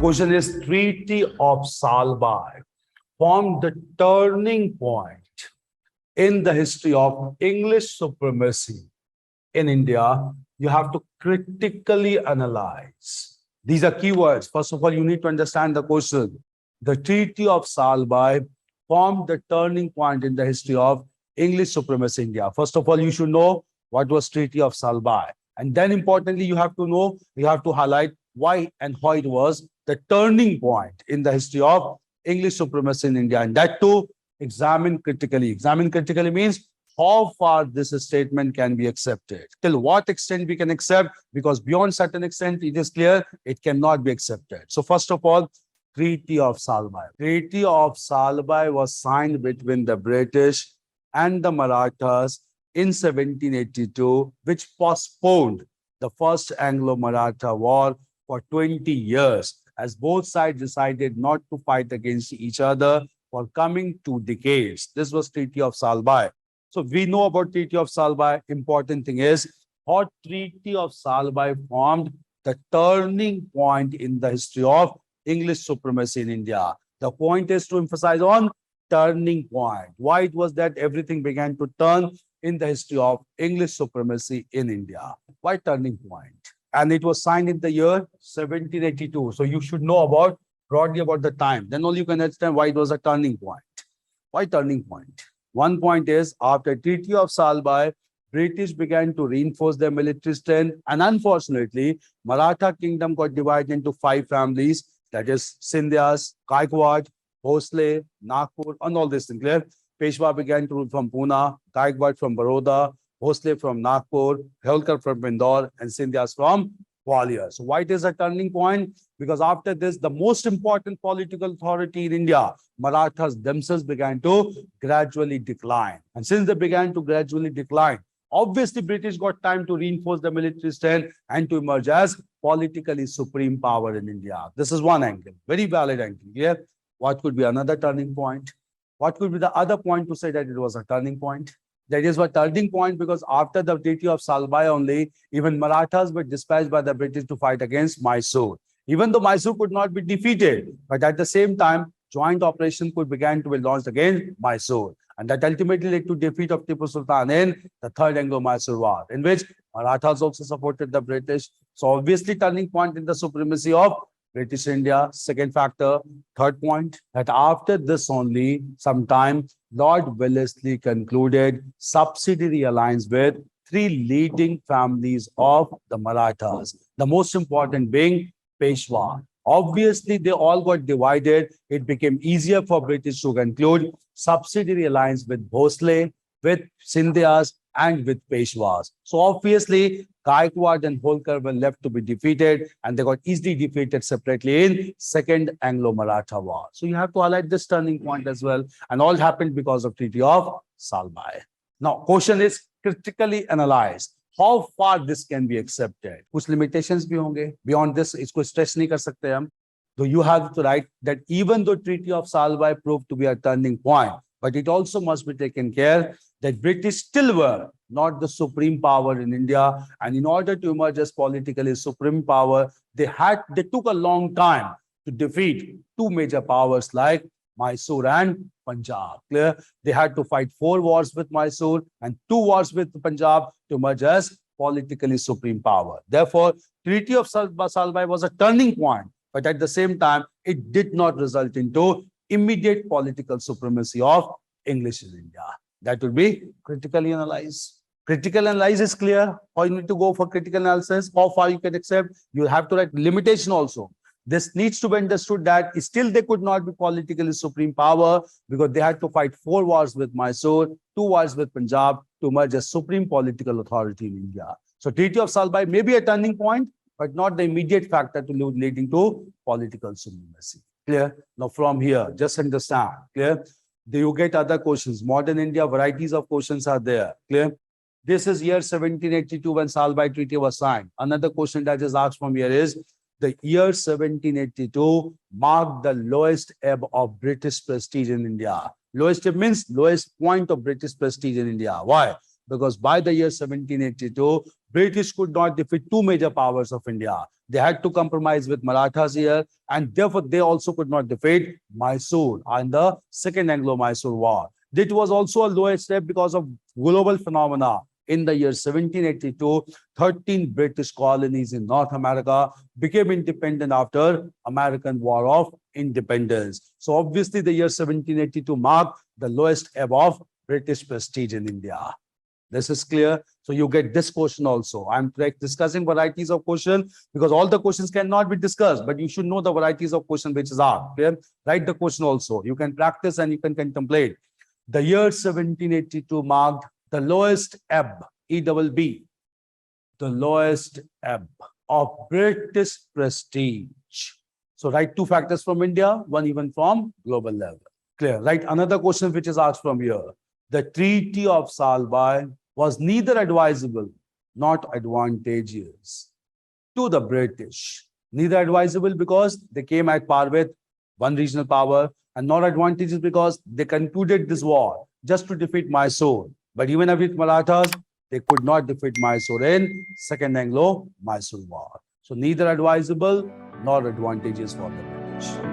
Question is, Treaty of Salbai formed the turning point in the history of English supremacy in India. You have to critically analyze. These are keywords. First of all, you need to understand the question. The Treaty of Salbai formed the turning point in the history of English supremacy in India. First of all, you should know what was Treaty of Salbai. And then importantly, you have to highlight why and how it was the turning point in the history of English supremacy in India. And that too, examine critically. Examine critically means how far this statement can be accepted. Till what extent we can accept, because beyond certain extent, it is clear it cannot be accepted. So first of all, Treaty of Salbai. Treaty of Salbai was signed between the British and the Marathas in 1782, which postponed the First Anglo-Maratha War for 20 years, as both sides decided not to fight against each other for coming 2 decades. This was Treaty of Salbai. So we know about Treaty of Salbai. Important thing is, how Treaty of Salbai formed the turning point in the history of English supremacy in India. The point is to emphasize on turning point. Why it was that everything began to turn in the history of English supremacy in India. Why turning point? And it was signed in the year 1782. So you should know broadly about the time. Then only you can understand why it was a turning point. Why turning point? One point is, after Treaty of Salbai, British began to reinforce their military strength, and unfortunately, Maratha kingdom got divided into 5 families, that is Sindhias, Gaikwad, Bhosle, Nagpur, and all this thing. Clear? Peshwa began to rule from Pune, Gaikwad from Baroda, Bhosle from Nagpur, Holkar from Indore, and Sindhias from Gwalior. So why it is a turning point? Because after this, the most important political authority in India, Marathas themselves, began to gradually decline. And since they began to gradually decline, obviously British got time to reinforce the military strength and to emerge as politically supreme power in India. This is one angle, very valid angle. Yeah. What could be another turning point? What could be the other point to say that it was a turning point? That is what turning point, because after the Treaty of Salbai only, even Marathas were dispatched by the British to fight against Mysore. Even though Mysore could not be defeated, but at the same time, joint operation could begin to be launched against Mysore. And that ultimately led to defeat of Tipu Sultan in the Third Anglo-Mysore War, in which Marathas also supported the British. So obviously turning point in the supremacy of British India. Second factor. Third point, that after this only, sometime, Lord Wellesley concluded subsidiary alliance with 3 leading families of the Marathas, the most important being Peshwa. Obviously, they all got divided. It became easier for British to conclude subsidiary alliance with Bhosle, with Sindhias, and with Peshwas. So obviously, Gaikwad and Holkar were left to be defeated, and they got easily defeated separately in Second Anglo-Maratha War. So you have to highlight this turning point as well. And all happened because of Treaty of Salbai. Now, question is, critically analyze how far this can be accepted. कुछ limitations भी होंगे. Beyond this, इसको stretch नहीं कर सकते हम. So you have to write that even though Treaty of Salbai proved to be a turning point, but it also must be taken care that British still were not the supreme power in India. And in order to emerge as politically supreme power, they took a long time to defeat 2 major powers like Mysore and Punjab. Clear? They had to fight 4 wars with Mysore and 2 wars with Punjab to emerge as politically supreme power. Therefore, Treaty of Salbai was a turning point, but at the same time, it did not result into immediate political supremacy of English in India. That would be critically analyze. Critical analysis is clear. How you need to go for critical analysis, how far you can accept. You have to write limitation also. This needs to be understood that still they could not be politically supreme power because they had to fight 4 wars with Mysore, 2 wars with Punjab to emerge as supreme political authority in India. So Treaty of Salbai may be a turning point, but not the immediate factor to leading to political supremacy. Clear? Now from here, just understand. Clear? You get other questions. Modern India, varieties of questions are there. Clear? This is year 1782 when Salbai Treaty was signed. Another question that is asked from here is, the year 1782 marked the lowest ebb of British prestige in India. Lowest ebb means lowest point of British prestige in India. Why? Because by the year 1782, British could not defeat two major powers of India. They had to compromise with Marathas here, and therefore they also could not defeat Mysore in the Second Anglo-Mysore War. It was also a lower step because of global phenomena. In the year 1782, 13 British colonies in North America became independent after American War of Independence. So obviously the year 1782 marked the lowest ebb of British prestige in India. This is clear. So you get this question also. I'm discussing varieties of question because all the questions cannot be discussed, but you should know the varieties of question which is asked. Clear? Write the question also. You can practice and you can contemplate. The year 1782 marked the lowest ebb, EBB, the lowest ebb of British prestige. So write two factors from India, one even from global level. Clear. Write another question which is asked from here. The Treaty of Salbai was neither advisable nor advantageous to the British. Neither advisable because they came at par with one regional power, and not advantageous because they concluded this war just to defeat Mysore. But even with Marathas, they could not defeat Mysore in Second Anglo-Mysore War. So neither advisable nor advantageous for the British.